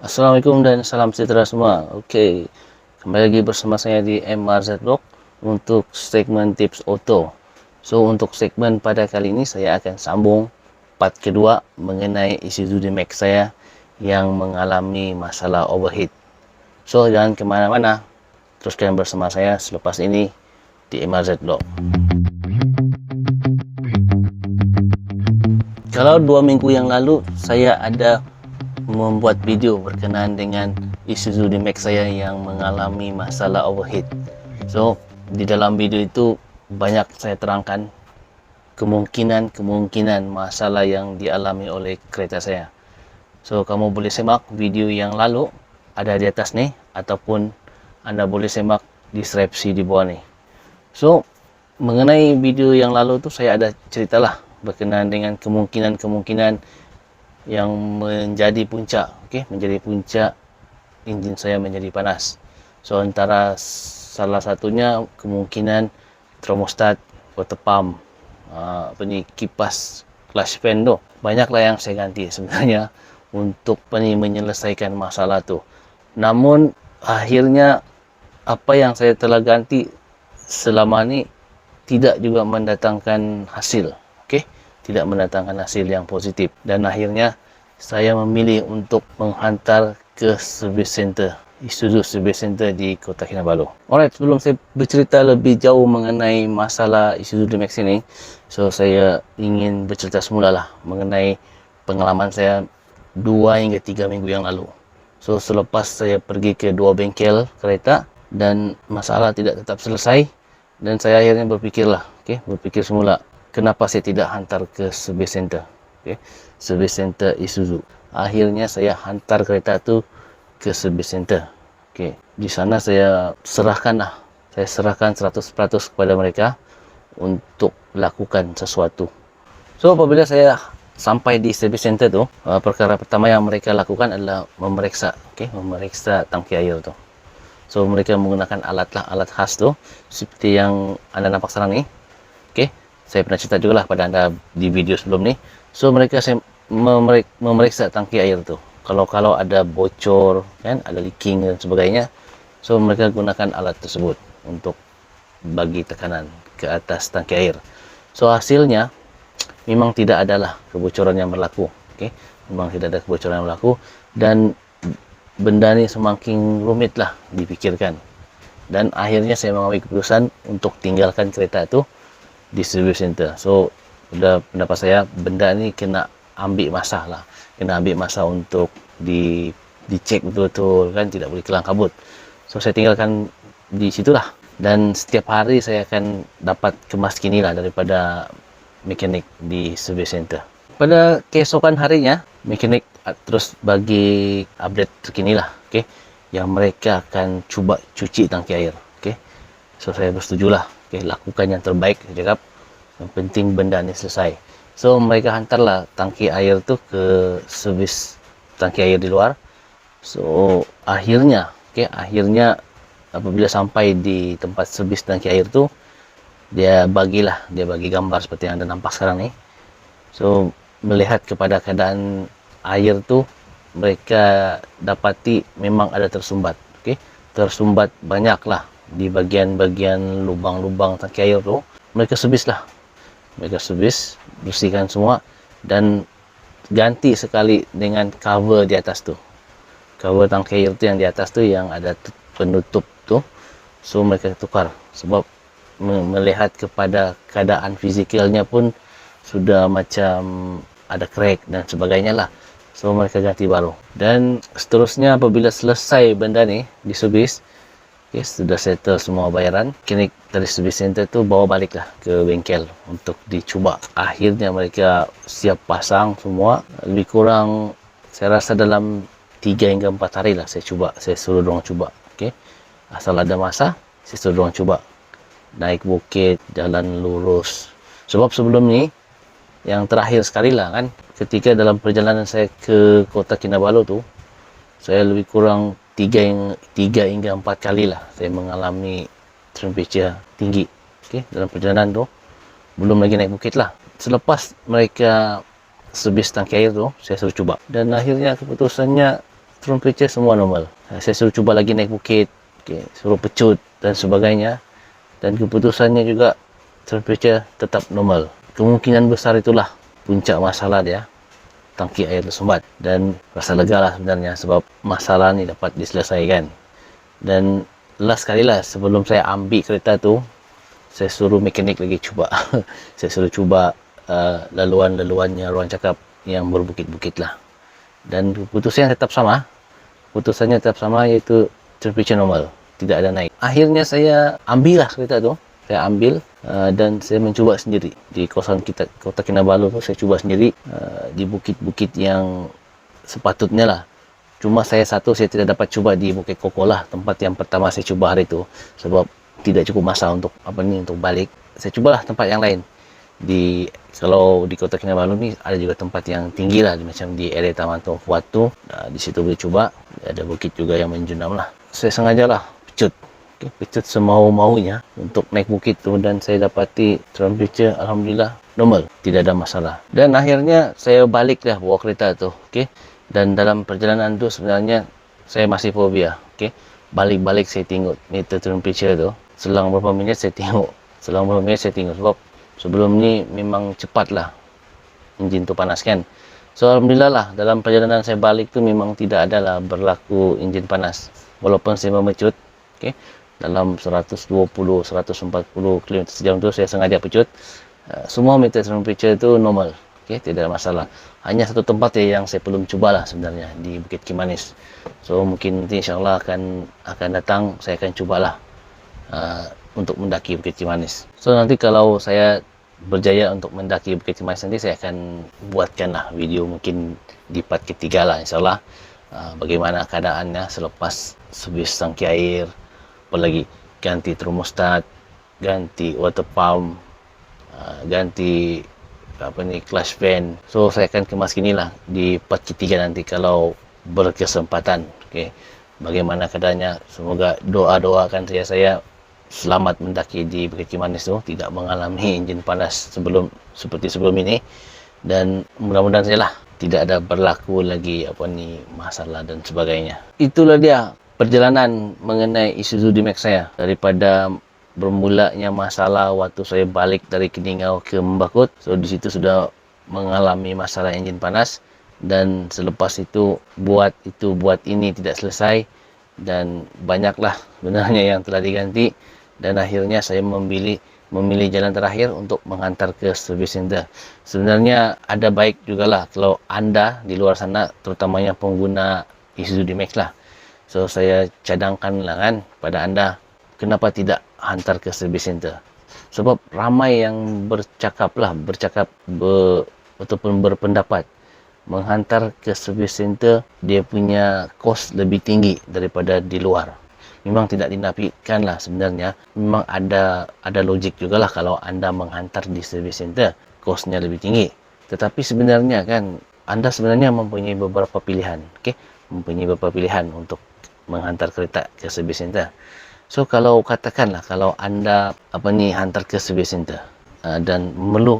Assalamualaikum dan salam sejahtera semua. Okey, kembali lagi bersama saya di MRZ Vlog untuk segmen tips auto. So, untuk segmen pada kali ini saya akan sambung part kedua mengenai Isuzu D-Max saya yang mengalami masalah overheat. So, jangan ke mana-mana, teruskan bersama saya selepas ini di MRZ Vlog. Kalau 2 minggu yang lalu saya ada membuat video berkenaan dengan Isuzu D-Max saya yang mengalami masalah overheat. So, di dalam video itu banyak saya terangkan kemungkinan masalah yang dialami oleh kereta saya. So, kamu boleh semak video yang lalu, ada di atas nih, ataupun Anda boleh semak deskripsi di bawah nih. So, mengenai video yang lalu tu saya ada ceritalah berkenaan dengan kemungkinan yang menjadi puncak, menjadi puncak enjin saya menjadi panas. So, antara salah satunya kemungkinan termostat, water pump, kipas clutch fan tu. Banyaklah yang saya ganti sebenarnya untuk menyelesaikan masalah tu. Namun akhirnya apa yang saya telah ganti selama ni tidak juga mendatangkan hasil. Tidak mendatangkan hasil yang positif, dan akhirnya saya memilih untuk menghantar ke service center, Isuzu Service Center di Kota Kinabalu. Alright, sebelum saya bercerita lebih jauh mengenai masalah Isuzu D-Max ini, so saya ingin bercerita semula lah mengenai pengalaman saya 2 hingga 3 minggu yang lalu. So, selepas saya pergi ke 2 bengkel kereta dan masalah tidak tetap selesai, dan saya akhirnya berpikir semula, kenapa saya tidak hantar ke service center, service center Isuzu. Akhirnya saya hantar kereta tu ke service center. Di sana saya serahkan 100% kepada mereka untuk lakukan sesuatu. So, apabila saya sampai di service center tu, perkara pertama yang mereka lakukan adalah memeriksa tangki air tu. So, mereka menggunakan alat khas tu seperti yang Anda nampak sekarang ni. Saya pernah cerita juga lah pada Anda di video sebelum ni. So, mereka memeriksa tangki air tu. Kalau ada bocor, ada leaking dan sebagainya, so mereka gunakan alat tersebut untuk bagi tekanan ke atas tangki air. So, hasilnya memang tidak adalah kebocoran yang berlaku. Memang tidak ada kebocoran yang berlaku, dan benda ni semakin rumit lah dipikirkan. Dan akhirnya saya mengambil keputusan untuk tinggalkan kereta itu di service center. So, pendapat saya, benda ni kena ambil masa untuk dicek betul-betul, tidak boleh kelang kabut. So, saya tinggalkan di situlah, dan setiap hari saya akan dapat kemas kini lah daripada mekanik di service center. Pada keesokan harinya, mekanik terus bagi update terkini lah, yang mereka akan cuba cuci tangki air. So, saya bersetujulah. Lakukan yang terbaik, saya cakap. Yang penting benda ni selesai. So, mereka hantarlah tangki air tu ke servis tangki air di luar. So, akhirnya apabila sampai di tempat servis tangki air tu, dia bagi gambar seperti yang Anda nampak sekarang ni. So, melihat kepada keadaan air tu, mereka dapati memang ada tersumbat. Tersumbat banyaklah di bagian-bagian lubang-lubang tangki air tu. Mereka servis, bersihkan semua, dan ganti sekali dengan cover di atas tu. Cover tangki air tu yang di atas tu, yang ada penutup tu, so mereka tukar. Sebab melihat kepada keadaan fizikalnya pun sudah macam ada crack dan sebagainya lah. So, mereka ganti baru. Dan seterusnya, apabila selesai benda ni di servis, sudah settle semua bayaran, mekanik dari service center tu bawa baliklah ke bengkel untuk dicuba. Akhirnya mereka siap pasang semua. Lebih kurang saya rasa dalam 3 hingga 4 hari lah saya suruh dorang cuba. Asal ada masa, saya suruh dorang cuba. Naik bukit, jalan lurus. Sebab sebelum ni, yang terakhir sekali lah ketika dalam perjalanan saya ke Kota Kinabalu tu, saya lebih kurang 3 hingga 4 kali lah saya mengalami temperature tinggi dalam perjalanan tu, belum lagi naik bukit lah. Selepas mereka servis tangki air tu, saya suruh cuba, dan akhirnya keputusannya temperature semua normal. Saya suruh cuba lagi naik bukit, okay, suruh pecut dan sebagainya, dan keputusannya juga temperature tetap normal. Kemungkinan besar itulah puncak masalah dia, tangki air tersumbat, dan rasa lega lah sebenarnya sebab masalah ni dapat diselesaikan. Dan last kali lah sebelum saya ambil kereta tu, saya suruh mekanik lagi cuba saya suruh cuba laluan-laluannya ruang cakap yang berbukit-bukit lah, dan keputusannya tetap sama, iaitu temperature normal, tidak ada naik. Akhirnya saya ambil lah kereta tu, dan saya mencuba sendiri di kawasan Kota Kinabalu tu. Saya cuba sendiri di bukit-bukit yang sepatutnya lah. Cuma saya tidak dapat cuba di Bukit Koko lah, tempat yang pertama saya cuba hari tu, sebab tidak cukup masa untuk untuk balik. Saya cubalah tempat yang lain. Kalau di Kota Kinabalu ni ada juga tempat yang tinggi lah, macam di area Taman Tung Fuat tu, di situ boleh cuba. Ada bukit juga yang menjuram lah. Saya sengajalah pecut semau-maunya untuk naik bukit tu, dan saya dapati temperature alhamdulillah normal, tidak ada masalah. Dan akhirnya saya baliklah bawa kereta tu, dan dalam perjalanan tu sebenarnya saya masih fobia, balik-balik saya tengok meter temperature tu, selang beberapa minit saya tengok, sebab sebelum ni memang cepatlah enjin tu panas kan. So alhamdulillah lah, dalam perjalanan saya balik tu memang tidak adalah berlaku enjin panas, walaupun saya memecut, dalam 120-140 km sejam tu saya sengaja pecut. Semua meter temperature tu normal, tidak ada masalah. Hanya satu tempat yang saya belum cubalah sebenarnya, di Bukit Kimanis. So mungkin nanti insyaAllah akan datang saya akan cubalah untuk mendaki Bukit Kimanis. So nanti kalau saya berjaya untuk mendaki Bukit Kimanis, nanti saya akan buatkanlah video mungkin di part ketiga lah insyaAllah, bagaimana keadaannya selepas servis tangki air, apalagi ganti termostat, ganti water pump, ganti clutch fan. So saya akan kemas ginilah di part ketiga nanti kalau berkesempatan. Bagaimana keadaannya, semoga doakan saya selamat mendaki di Bukit Kimanis tu, tidak mengalami enjin panas seperti sebelum ini, dan mudah-mudahan sajalah tidak ada berlaku lagi masalah dan sebagainya. Itulah dia perjalanan mengenai Isuzu D-Max saya, daripada bermulanya masalah waktu saya balik dari Keningau ke Membakut. So di situ sudah mengalami masalah enjin panas, dan selepas itu buat ini tidak selesai, dan banyaklah sebenarnya yang telah diganti, dan akhirnya saya memilih jalan terakhir untuk menghantar ke service center. Sebenarnya ada baik jugalah kalau anda di luar sana, terutamanya pengguna Isuzu D-Max lah. So saya cadangkan lah kan pada anda, kenapa tidak hantar ke service center? Sebab ramai yang ataupun berpendapat menghantar ke service center dia punya kos lebih tinggi daripada di luar. Memang tidak dinafikan lah sebenarnya, memang ada logik jugalah kalau anda menghantar di service center kosnya lebih tinggi. Tetapi sebenarnya kan anda sebenarnya mempunyai beberapa pilihan, untuk menghantar kereta ke service center. So kalau katakanlah kalau anda hantar ke service center dan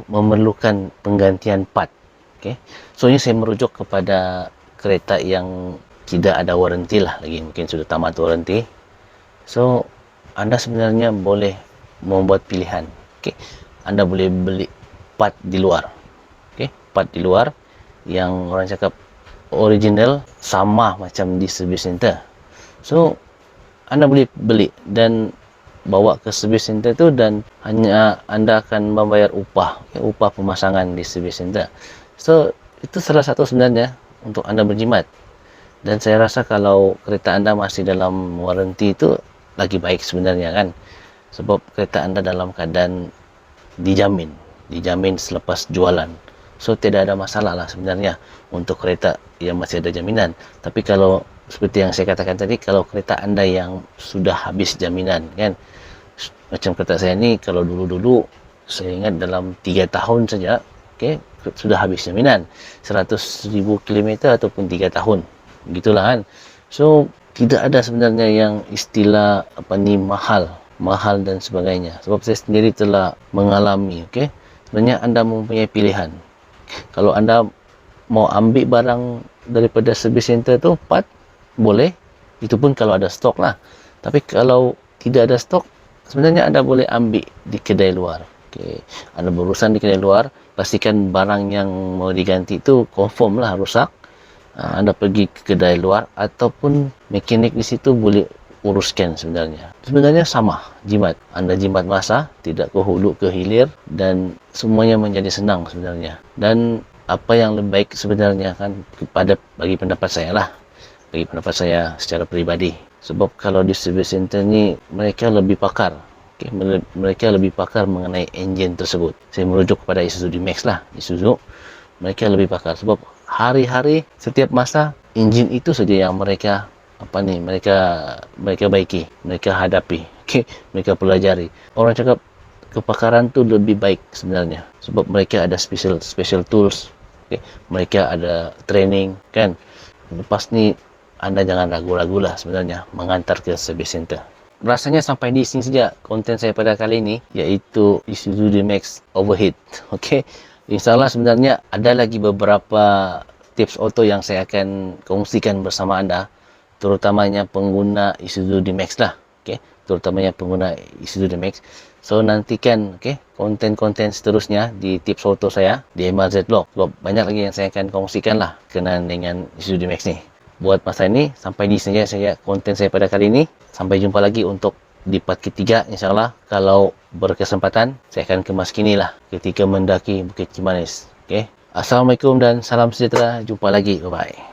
memerlukan penggantian part, so ini saya merujuk kepada kereta yang tidak ada waranti lah lagi, mungkin sudah tamat waranti. So anda sebenarnya boleh membuat pilihan, anda boleh beli part di luar, part di luar yang orang cakap original sama macam di service center. So anda boleh beli dan bawa ke service center tu, dan hanya anda akan membayar upah pemasangan di service center. So itu salah satu sebenarnya untuk anda berjimat. Dan saya rasa kalau kereta anda masih dalam waranti itu lagi baik sebenarnya kan, sebab kereta anda dalam keadaan dijamin selepas jualan. So tidak ada masalah lah sebenarnya untuk kereta yang masih ada jaminan. Tapi kalau seperti yang saya katakan tadi, kalau kereta anda yang sudah habis jaminan kan, macam kereta saya ni, kalau dulu saya ingat dalam 3 tahun saja sudah habis jaminan 100,000 km ataupun 3 tahun begitulah kan. So tidak ada sebenarnya yang istilah mahal dan sebagainya, sebab saya sendiri telah mengalami. Sebenarnya anda mempunyai pilihan. Kalau anda mau ambil barang daripada service center tu, part boleh, itu pun kalau ada stok lah. Tapi kalau tidak ada stok, sebenarnya Anda boleh ambil di kedai luar. Okay. Anda berurusan di kedai luar, pastikan barang yang mau diganti itu confirm lah rusak. Anda pergi ke kedai luar ataupun mekanik di situ boleh uruskan sebenarnya. Sebenarnya sama jimat. Anda jimat masa, tidak ke hulu ke hilir, dan semuanya menjadi senang sebenarnya. Dan apa yang lebih baik sebenarnya kan bagi pendapat saya lah. Bagi pendapat saya secara peribadi. Sebab kalau di service center ni mereka lebih pakar. Okay, mereka lebih pakar mengenai enjin tersebut. Saya merujuk kepada Isuzu D-Max lah. Isuzu, mereka lebih pakar sebab hari-hari setiap masa enjin itu saja yang mereka mereka baiki, mereka hadapi, okay? Mereka pelajari. Orang cakap kepakaran tu lebih baik sebenarnya sebab mereka ada special tools, okay? Mereka ada training kan. Lepas ni Anda jangan ragu-ragu lah sebenarnya mengantar ke service center. Rasanya sampai di sini saja konten saya pada kali ini, iaitu Isuzu D-Max Overheat. Okay? InsyaAllah sebenarnya ada lagi beberapa tips auto yang saya akan kongsikan bersama anda, terutamanya pengguna Isuzu D-Max lah. Okay? Terutamanya pengguna Isuzu D-Max. So nantikan konten-konten seterusnya di tips auto saya di MRZ Vlog. Sebab banyak lagi yang saya akan kongsikan lah kenaan dengan Isuzu D-Max ni. Buat masa ini, sampai di sini saja konten saya pada kali ini. Sampai jumpa lagi untuk di part ketiga, insyaAllah. Kalau berkesempatan, saya akan kemas kini lah ketika mendaki Bukit Cimanis. Okay? Assalamualaikum dan salam sejahtera. Jumpa lagi. Bye-bye.